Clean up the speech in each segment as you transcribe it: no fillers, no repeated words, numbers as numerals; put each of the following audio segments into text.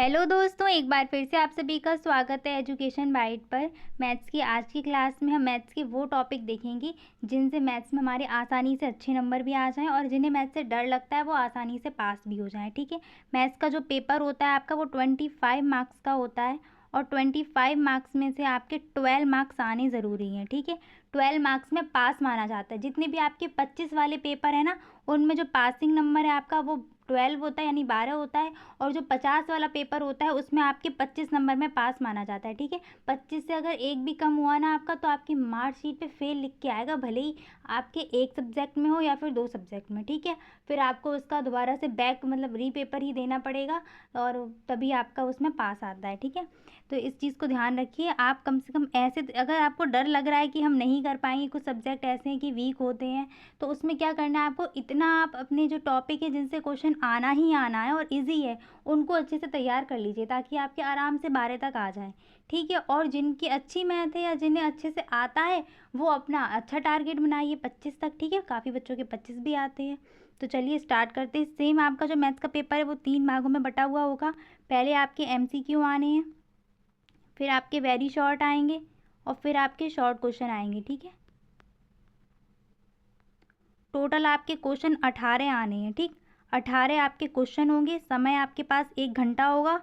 Hello दोस्तों, एक बार फिर से आप सभी का स्वागत है एजुकेशन बाइट पर। मैथ्स की आज की क्लास में हम मैथ्स के वो टॉपिक देखेंगे जिनसे मैथ्स में हमारे आसानी से अच्छे नंबर भी आ जाएं और जिन्हें मैथ्स से डर लगता है वो आसानी से पास भी हो जाएं। ठीक है, मैथ्स का जो पेपर होता है आपका वो 25 मार्क्स का होता है और 25 मार्क्स में से आपके 12 मार्क्स आने ज़रूरी हैं। ठीक है, 12 मार्क्स में पास माना जाता है। जितने भी आपके 25 वाले पेपर है ना, उनमें जो पासिंग नंबर है आपका वो 12 होता है, यानी 12 होता है। और जो 50 वाला पेपर होता है उसमें आपके 25 नंबर में पास माना जाता है। ठीक है, 25 से अगर एक भी कम हुआ ना आपका, तो आपकी मार्कशीट पे फेल लिख के आएगा, भले ही आपके एक सब्जेक्ट में हो या फिर 2 सब्जेक्ट में। ठीक है, फिर आपको उसका दोबारा से बैक मतलब री पेपर ही देना पड़ेगा और तभी आपका उसमें पास आता है। ठीक है, तो इस चीज़ को ध्यान रखिए। आप कम से कम ऐसे, अगर आपको डर लग रहा है कि हम नहीं कर पाएंगे, कुछ सब्जेक्ट ऐसे हैं कि वीक होते हैं, तो उसमें क्या करना है आपको, इतना आप अपने जो टॉपिक है जिनसे क्वेश्चन आना ही आना है और इजी है, उनको अच्छे से तैयार कर लीजिए ताकि आपके आराम से 12 तक आ जाए। ठीक है, और जिनकी अच्छी मैथ है या जिन्हें अच्छे से आता है वो अपना अच्छा टारगेट बनाइए 25 तक। ठीक है, काफ़ी बच्चों के 25 भी आते हैं। तो चलिए स्टार्ट करते हैं। सेम आपका जो मैथ्स का पेपर है वो 3 भागों में बटा हुआ होगा। पहले आपके MCQ आने हैं, फिर आपके वेरी शॉर्ट आएंगे और फिर आपके शॉर्ट क्वेश्चन आएंगे। ठीक है, टोटल आपके क्वेश्चन 18 आने हैं। ठीक, 18 आपके क्वेश्चन होंगे। समय आपके पास 1 घंटा होगा।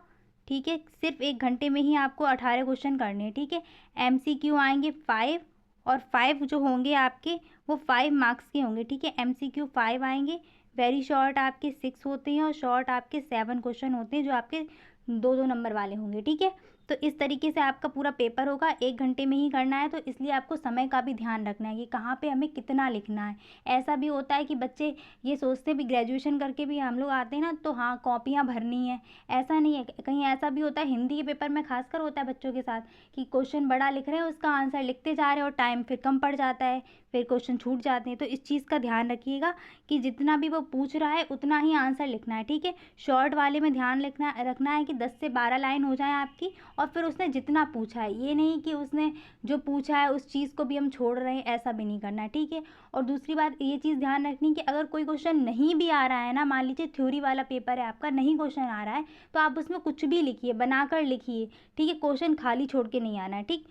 ठीक है, सिर्फ 1 घंटे में ही आपको 18 क्वेश्चन करने हैं। ठीक है, MCQ आएंगे 5 और 5 जो होंगे आपके वो 5 मार्क्स के होंगे। ठीक है, MCQ 5 आएंगे। वेरी शॉर्ट आपके 6 होते हैं और शॉर्ट आपके 7 क्वेश्चन होते हैं जो आपके 2-2 नंबर वाले होंगे। ठीक है, तो इस तरीके से आपका पूरा पेपर होगा। 1 घंटे में ही करना है, तो इसलिए आपको समय का भी ध्यान रखना है कि कहाँ पे हमें कितना लिखना है। ऐसा भी होता है कि बच्चे ये सोचते हैं भी ग्रेजुएशन करके भी हम लोग आते हैं ना, तो हाँ कॉपियाँ भरनी है। ऐसा नहीं है, कहीं ऐसा भी होता है, हिंदी के पेपर में खासकर होता है बच्चों के साथ, कि क्वेश्चन बड़ा लिख रहे हैं, उसका आंसर लिखते जा रहे हैं और टाइम फिर कम पड़ जाता है, फिर क्वेश्चन छूट जाते हैं। तो इस चीज़ का ध्यान रखिएगा कि जितना भी वो पूछ रहा है उतना ही आंसर लिखना है। ठीक है, शॉर्ट वाले में ध्यान रखना है कि 10 से 12 लाइन हो जाए आपकी, और फिर उसने जितना पूछा है, ये नहीं कि उसने जो पूछा है उस चीज़ को भी हम छोड़ रहे हैं, ऐसा भी नहीं करना है। ठीक है, और दूसरी बात ये चीज़ ध्यान रखनी कि अगर कोई क्वेश्चन नहीं भी आ रहा है ना, मान लीजिए थ्योरी वाला पेपर है आपका, नहीं क्वेश्चन आ रहा है, तो आप उसमें कुछ भी लिखिए, बनाकर लिखिए। ठीक है, क्वेश्चन खाली छोड़ के नहीं आना है। ठीक,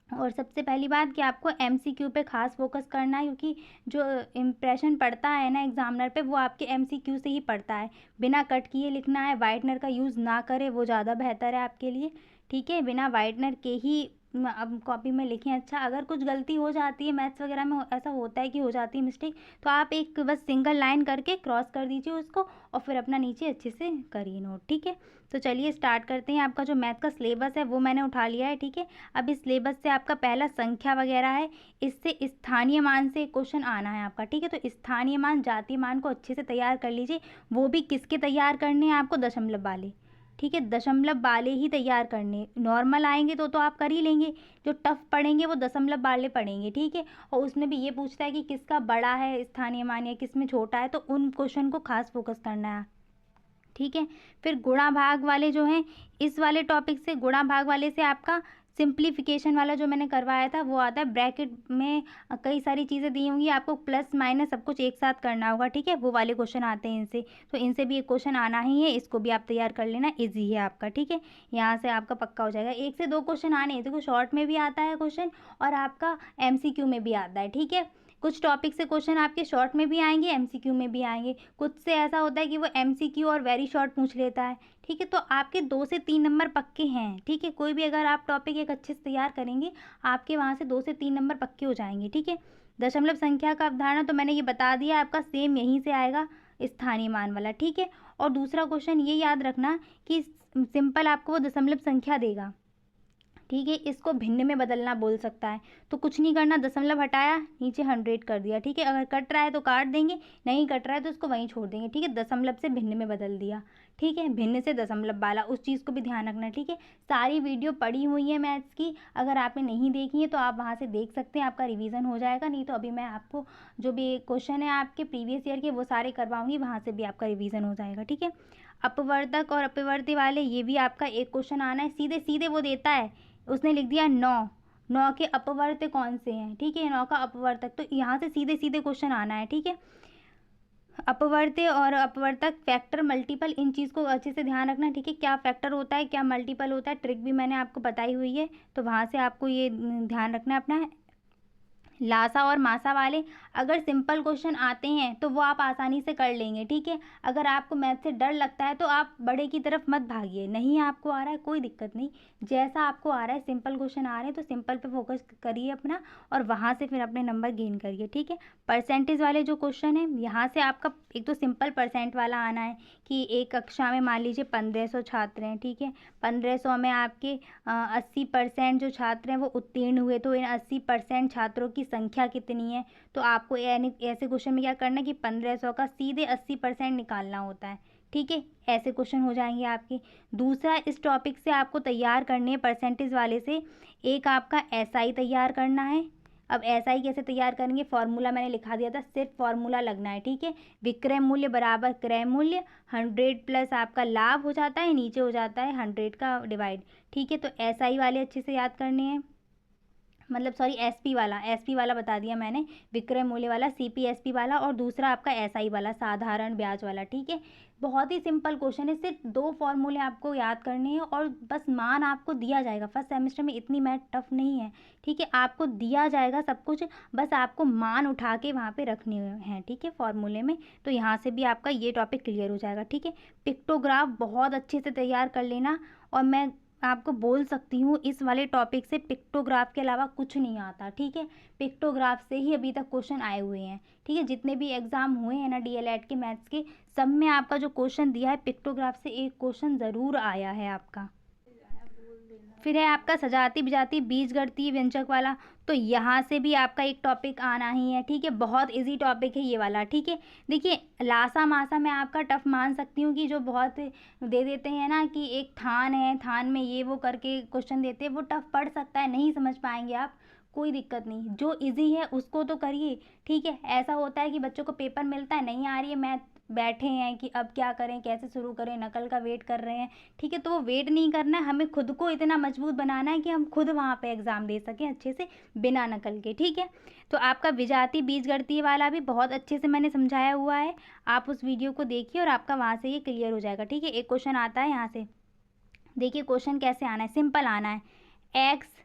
और सबसे पहली बात कि आपको MCQ पे खास फोकस करना है, क्योंकि जो इम्प्रेशन पड़ता है ना एग्जामिनर पे, वो आपके MCQ से ही पड़ता है। बिना कट किए लिखना है, वाइटनर का यूज़ ना करें, वो ज़्यादा बेहतर है आपके लिए। ठीक है, बिना वाइटनर के ही अब कॉपी में लिखें। अच्छा, अगर कुछ गलती हो जाती है मैथ्स वगैरह में, ऐसा होता है कि हो जाती है मिस्टेक, तो आप एक बस सिंगल लाइन करके क्रॉस कर दीजिए उसको और फिर अपना नीचे अच्छे से करिए नोट। ठीक है, तो चलिए स्टार्ट करते हैं। आपका जो मैथ का सिलेबस है वो मैंने उठा लिया है। ठीक है, अब इस सिलेबस से आपका पहला संख्या वगैरह है, इससे स्थानीय मान से क्वेश्चन आना है आपका। ठीक है, तो स्थानीय मान, जातीय मान को अच्छे से तैयार कर लीजिए। वो भी किसके तैयार करने हैं आपको, दशमलव वाले। ठीक है, दशमलव वाले ही तैयार करने। नॉर्मल आएंगे तो आप कर ही लेंगे, जो टफ पढ़ेंगे वो दशमलव वाले पढ़ेंगे। ठीक है, और उसमें भी ये पूछता है कि किसका बड़ा है स्थानीय मान या किस में छोटा है, तो उन क्वेश्चन को खास फोकस करना है। ठीक है, फिर गुणा भाग वाले जो हैं, इस वाले टॉपिक से, गुणा भाग वाले से आपका सिंप्लीफिकेशन वाला जो मैंने करवाया था वो आता है। ब्रैकेट में कई सारी चीज़ें दी होंगी आपको, प्लस माइनस सब कुछ एक साथ करना होगा। ठीक है, वो वाले क्वेश्चन आते हैं इनसे, तो इनसे भी एक क्वेश्चन आना ही है, इसको भी आप तैयार कर लेना, इजी है आपका। ठीक है, यहाँ से आपका पक्का हो जाएगा। 1 से 2 क्वेश्चन आने हैं, देखो शॉर्ट में भी आता है क्वेश्चन और आपका MCQ में भी आता है। ठीक है, कुछ टॉपिक से क्वेश्चन आपके शॉर्ट में भी आएंगे, MCQ में भी आएंगे। कुछ से ऐसा होता है कि वो MCQ और वेरी शॉर्ट पूछ लेता है। ठीक है, तो आपके 2 से 3 नंबर पक्के हैं। ठीक है, कोई भी अगर आप टॉपिक एक अच्छे से तैयार करेंगे, आपके वहाँ से 2 से 3 नंबर पक्के हो जाएंगे। ठीक है, दशमलव संख्या का अवधारणा तो मैंने ये बता दिया, आपका सेम यहीं से आएगा, स्थानीय मान वाला। ठीक है, और दूसरा क्वेश्चन ये याद रखना कि सिंपल आपको वो दशमलव संख्या देगा। ठीक है, इसको भिन्न में बदलना बोल सकता है, तो कुछ नहीं करना, दशमलव हटाया, नीचे 100 कर दिया। ठीक है, अगर कट रहा है तो काट देंगे, नहीं कट रहा है तो उसको वहीं छोड़ देंगे। ठीक है, दशमलव से भिन्न में बदल दिया। ठीक है, भिन्न से दशमलव वाला, उस चीज़ को भी ध्यान रखना। ठीक है, सारी वीडियो पड़ी हुई है मैथ्स की, अगर आपने नहीं देखी है तो आप वहाँ से देख सकते हैं, आपका रिवीजन हो जाएगा। नहीं तो अभी मैं आपको जो भी क्वेश्चन है आपके प्रीवियस ईयर के वो सारे करवाऊंगी, वहाँ से भी आपका रिवीजन हो जाएगा। ठीक है, अपवर्तक और अपवर्ती वाले, ये भी आपका एक क्वेश्चन आना है, सीधे सीधे वो देता है, उसने लिख दिया 9, 9 के अपवर्त कौन से हैं। ठीक है, 9 का अपवर्तक, तो यहाँ से सीधे सीधे क्वेश्चन आना है। ठीक है, अपवर्त्य और अपवर्तक, फैक्टर, मल्टीपल, इन चीज़ को अच्छे से ध्यान रखना, ठीक है। क्या फैक्टर होता है, क्या मल्टीपल होता है, ट्रिक भी मैंने आपको बताई हुई है, तो वहाँ से आपको ये ध्यान रखना है अपना। लासा और मासा वाले अगर सिंपल क्वेश्चन आते हैं तो वो आप आसानी से कर लेंगे, ठीक है। अगर आपको मैथ से डर लगता है तो आप बड़े की तरफ मत भागिए, नहीं आपको आ रहा है कोई दिक्कत नहीं, जैसा आपको आ रहा है, सिंपल क्वेश्चन आ रहे हैं तो सिंपल पे फोकस करिए अपना, और वहाँ से फिर अपने नंबर गेन करिए, ठीक है। परसेंटेज वाले जो क्वेश्चन है, यहाँ से आपका एक तो सिंपल परसेंट वाला आना है कि एक कक्षा में मान लीजिए 1500 छात्र हैं, ठीक है। 1500 में आपके 80% जो छात्र हैं वो उत्तीर्ण हुए, तो इन 80% छात्रों की संख्या कितनी है, तो आपको यानी ऐसे क्वेश्चन में क्या करना है कि 1500 का सीधे 80% निकालना होता है, ठीक है। ऐसे क्वेश्चन हो जाएंगे आपके। दूसरा, इस टॉपिक से आपको तैयार करने है परसेंटेज वाले से, एक आपका एसआई तैयार करना है। अब एसआई कैसे तैयार करेंगे, फॉर्मूला मैंने लिखा दिया था, सिर्फ फॉर्मूला लगना है, ठीक है। विक्रय मूल्य बराबर क्रय मूल्य, 100 प्लस आपका लाभ हो जाता है, नीचे हो जाता है 100 का डिवाइड, ठीक है। तो एसआई वाले अच्छे से याद करने हैं, मतलब सॉरी एसपी वाला बता दिया मैंने, विक्रय मूल्य वाला, सीपीएसपी वाला, और दूसरा आपका एसआई वाला, साधारण ब्याज वाला, ठीक है। बहुत ही सिंपल क्वेश्चन है, सिर्फ 2 फॉर्मूले आपको याद करने हैं और बस मान आपको दिया जाएगा। फर्स्ट सेमेस्टर में इतनी मैथ टफ नहीं है, ठीक है। आपको दिया जाएगा सब कुछ, बस आपको मान उठा के वहाँ पे रखने हैं, ठीक है, फॉर्मूले में। तो यहाँ से भी आपका ये टॉपिक क्लियर हो जाएगा, ठीक है। पिक्टोग्राफ बहुत अच्छे से तैयार कर लेना, और मैं आपको बोल सकती हूँ इस वाले टॉपिक से पिक्टोग्राफ के अलावा कुछ नहीं आता, ठीक है। पिक्टोग्राफ से ही अभी तक क्वेश्चन आए हुए हैं, ठीक है। जितने भी एग्जाम हुए हैं ना डीएलएड के मैथ्स के, सब में आपका जो क्वेश्चन दिया है पिक्टोग्राफ से एक क्वेश्चन ज़रूर आया है आपका। फिर है आपका सजाती बिजाती बीज गणितीय व्यंजक वाला, तो यहाँ से भी आपका एक टॉपिक आना ही है, ठीक है। बहुत इजी टॉपिक है ये वाला, ठीक है। देखिए लासा मासा मैं आपका टफ मान सकती हूँ कि जो बहुत दे देते हैं ना कि एक थान है, थान में ये वो करके क्वेश्चन देते हैं, वो टफ पड़ सकता है, नहीं समझ पाएंगे आप, कोई दिक्कत नहीं, जो इजी है उसको तो करिए, ठीक है। ऐसा होता है कि बच्चों को पेपर मिलता है, नहीं आ रही है मैथ, बैठे हैं कि अब क्या करें, कैसे शुरू करें, नकल का वेट कर रहे हैं, ठीक है। तो वो वेट नहीं करना है, हमें खुद को इतना मजबूत बनाना है कि हम खुद वहाँ पे एग्ज़ाम दे सकें अच्छे से बिना नकल के, ठीक है। तो आपका विजातीय बीजगणितीय वाला भी बहुत अच्छे से मैंने समझाया हुआ है, आप उस वीडियो को देखिए और आपका वहाँ से ये क्लियर हो जाएगा, ठीक है। एक क्वेश्चन आता है यहाँ से, देखिए क्वेश्चन कैसे आना है, सिंपल आना है। एक्स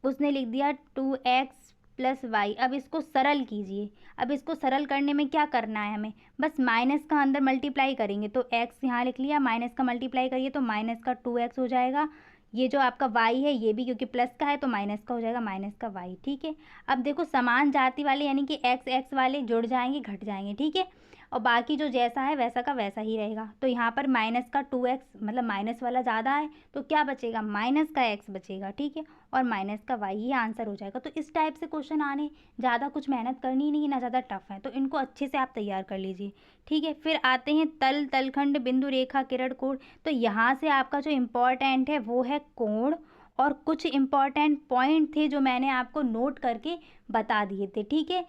उसने लिख दिया 2x प्लस वाई, अब इसको सरल कीजिए। अब इसको सरल करने में क्या करना है हमें, बस माइनस का अंदर मल्टीप्लाई करेंगे, तो x यहाँ लिख लिया, माइनस का मल्टीप्लाई करिए तो माइनस का 2x हो जाएगा। ये जो आपका y है ये भी क्योंकि प्लस का है तो माइनस का हो जाएगा, माइनस का y, ठीक है। अब देखो समान जाति वाले यानी कि x वाले जुड़ जाएंगे घट जाएंगे, ठीक है, और बाकी जो जैसा है वैसा का वैसा ही रहेगा। तो यहाँ पर माइनस का 2x मतलब माइनस वाला ज़्यादा है, तो क्या बचेगा, माइनस का x बचेगा, ठीक है, और माइनस का y, ये आंसर हो जाएगा। तो इस टाइप से क्वेश्चन आने, ज़्यादा कुछ मेहनत करनी नहीं, ना ज़्यादा टफ है, तो इनको अच्छे से आप तैयार कर लीजिए, ठीक है। फिर आते हैं तल, तलखंड, बिंदु, रेखा, किरण, कोण, तो यहाँ से आपका जो इम्पोर्टेंट है वो है कोण, और कुछ इम्पॉर्टेंट पॉइंट थे जो मैंने आपको नोट करके बता दिए थे, ठीक है,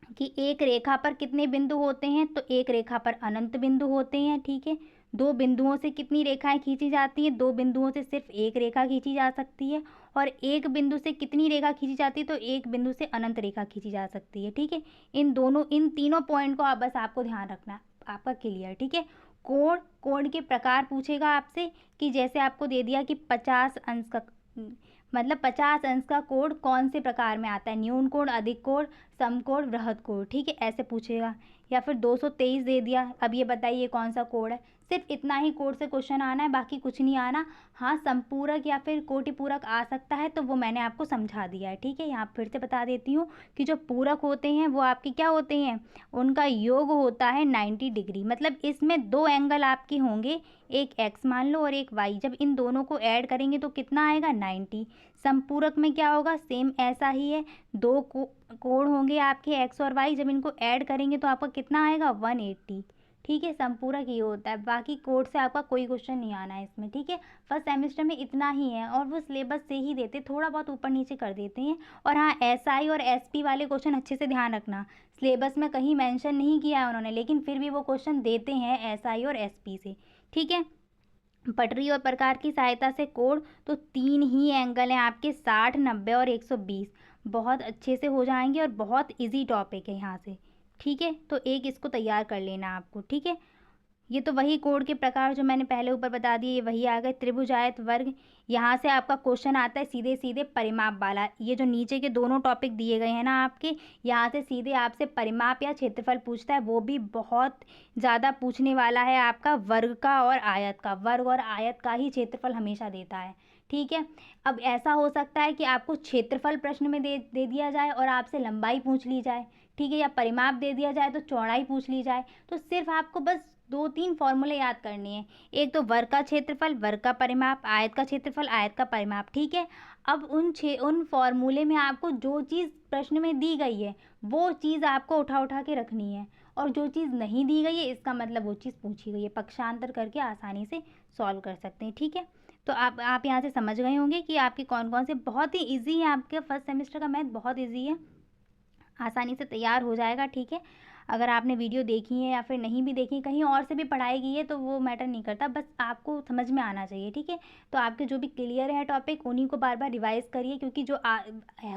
कि एक रेखा पर कितने बिंदु होते हैं, तो एक रेखा पर अनंत बिंदु होते हैं, ठीक है। 2 बिंदुओं से कितनी रेखाएं खींची जाती हैं, 2 बिंदुओं से सिर्फ एक रेखा खींची जा सकती है, और एक बिंदु से कितनी रेखा खींची जाती है, तो एक बिंदु से अनंत रेखा खींची जा सकती है, ठीक है। इन तीनों पॉइंट को आप बस आपको ध्यान रखना है, आपका क्लियर, ठीक है। कोण, कोण के प्रकार पूछेगा आपसे कि जैसे आपको दे दिया कि 50 अंश का मतलब 50 अंश का कोण कौन से प्रकार में आता है, न्यून कोण, अधिक कोण, समकोण, वृहद कोण, ठीक है, ऐसे पूछेगा। या फिर 223 दे दिया, अब ये बताइए कौन सा कोण है, सिर्फ इतना ही कोण से क्वेश्चन आना है, बाकी कुछ नहीं आना। हाँ संपूरक या फिर कोटिपूरक आ सकता है, तो वो मैंने आपको समझा दिया है, ठीक है। यहाँ फिर से बता देती हूँ कि जो पूरक होते हैं वो आपके क्या होते हैं, उनका योग होता है 90 डिग्री, मतलब इसमें 2 एंगल आपके होंगे, एक x मान लो और एक y, जब इन दोनों को ऐड करेंगे तो कितना आएगा 90। संपूरक में क्या होगा, सेम ऐसा ही है, 2 कोण होंगे आपके x और y, जब इनको ऐड करेंगे तो आपका कितना आएगा 180, ठीक है। संपूरक ये होता है, बाकी कोड से आपका कोई क्वेश्चन नहीं आना है इसमें, ठीक है। फर्स्ट सेमेस्टर में इतना ही है, और वो सिलेबस से ही देते, थोड़ा बहुत ऊपर नीचे कर देते हैं। और हाँ एसआई और एसपी वाले क्वेश्चन अच्छे से ध्यान रखना, सिलेबस में कहीं मेंशन नहीं किया है उन्होंने, लेकिन फिर भी वो क्वेश्चन देते हैं एसआई और एसपी से, ठीक है। पटरी और प्रकार की सहायता से कोण, तो 3 ही एंगल हैं आपके, 60, 90 और 120, बहुत अच्छे से हो जाएंगे और बहुत इजी टॉपिक है यहाँ से, ठीक है। तो एक इसको तैयार कर लेना आपको, ठीक है। ये तो वही कोड के प्रकार जो मैंने पहले ऊपर बता दिए, ये वही आ गए। त्रिभुज, आयत, वर्ग, यहाँ से आपका क्वेश्चन आता है सीधे सीधे परिमाप वाला। ये जो नीचे के दोनों टॉपिक दिए गए हैं ना आपके, यहाँ से सीधे आपसे परिमाप या क्षेत्रफल पूछता है, वो भी बहुत ज़्यादा पूछने वाला है आपका वर्ग का और आयत का। वर्ग और आयत का ही क्षेत्रफल हमेशा देता है, ठीक है। अब ऐसा हो सकता है कि आपको क्षेत्रफल प्रश्न में दे दिया जाए और आपसे लंबाई पूछ ली जाए, ठीक है, या परिमाप दे दिया जाए तो चौड़ाई पूछ ली जाए। तो सिर्फ आपको बस 2-3 फॉर्मूले याद करने हैं। एक तो वर्ग का क्षेत्रफल, वर्ग का परिमाप, आयत का क्षेत्रफल, आयत का परिमाप, ठीक है। अब उन फॉर्मूले में आपको जो चीज़ प्रश्न में दी गई है वो चीज़ आपको उठा उठा के रखनी है, और जो चीज़ नहीं दी गई है इसका मतलब वो चीज़ पूछी गई है। पक्षांतर करके आसानी से सॉल्व कर सकते हैं, ठीक है। तो आप यहाँ से समझ गए होंगे कि आपके कौन कौन से, बहुत ही ईजी है, आपके फर्स्ट सेमेस्टर का मैथ बहुत ईजी है, आसानी से तैयार हो जाएगा, ठीक है। अगर आपने वीडियो देखी है या फिर नहीं भी देखी, कहीं और से भी पढ़ाई की है तो वो मैटर नहीं करता, बस आपको समझ में आना चाहिए, ठीक है। तो आपके जो भी क्लियर है टॉपिक उन्हीं को बार बार रिवाइज़ करिए, क्योंकि जो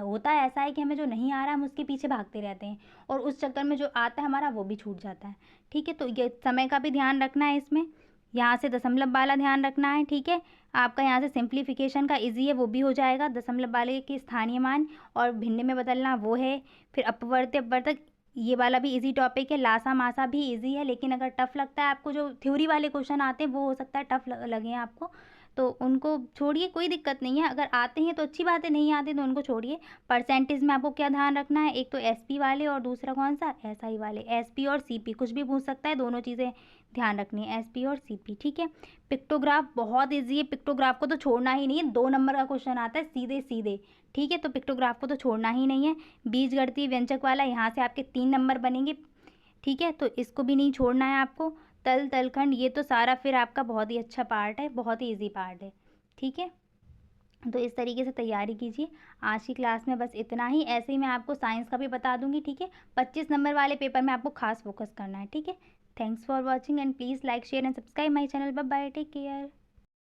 होता है ऐसा है कि हमें जो नहीं आ रहा हम उसके पीछे भागते रहते हैं, और उस चक्कर में जो आता है हमारा वो भी छूट जाता है, ठीक है। तो ये समय का भी ध्यान रखना है इसमें, यहाँ से दशमलव वाला ध्यान रखना है, ठीक है। आपका यहाँ से सिंप्लीफिकेशन का इजी है, वो भी हो जाएगा। दशमलव वाले के स्थानीय मान और भिन्न में बदलना वो है। फिर अपवर्त्य अपवर्तक, ये वाला भी इजी टॉपिक है। लासा मासा भी इजी है, लेकिन अगर टफ लगता है आपको, जो थ्योरी वाले क्वेश्चन आते हैं वो हो सकता है टफ लगे आपको, तो उनको छोड़िए, कोई दिक्कत नहीं है। अगर आते हैं तो अच्छी बात है, नहीं आते तो उनको छोड़िए। परसेंटेज में आपको क्या ध्यान रखना है, एक तो एसपी वाले और दूसरा कौन सा, एसआई वाले। एसपी और सीपी कुछ भी पूछ सकता है, दोनों चीज़ें ध्यान रखनी है, एसपी और सीपी, ठीक है। पिक्टोग्राफ बहुत ईजी है, पिक्टोग्राफ को तो छोड़ना ही नहीं है, 2 नंबर का क्वेश्चन आता है सीधे सीधे, ठीक है। तो पिक्टोग्राफ को तो छोड़ना ही नहीं है। बीजगणितीय व्यंजक वाला, यहाँ से आपके 3 नंबर बनेंगे, ठीक है, तो इसको भी नहीं छोड़ना है आपको। तल तलखंड, ये तो सारा फिर आपका बहुत ही अच्छा पार्ट है, बहुत ही ईजी पार्ट है, ठीक है। तो इस तरीके से तैयारी कीजिए। आज की क्लास में बस इतना ही। ऐसे ही मैं आपको साइंस का भी बता दूंगी, ठीक है। 25 नंबर वाले पेपर में आपको खास फोकस करना है, ठीक है। Thanks for watching and please like share and subscribe my channel. Bye bye, take care.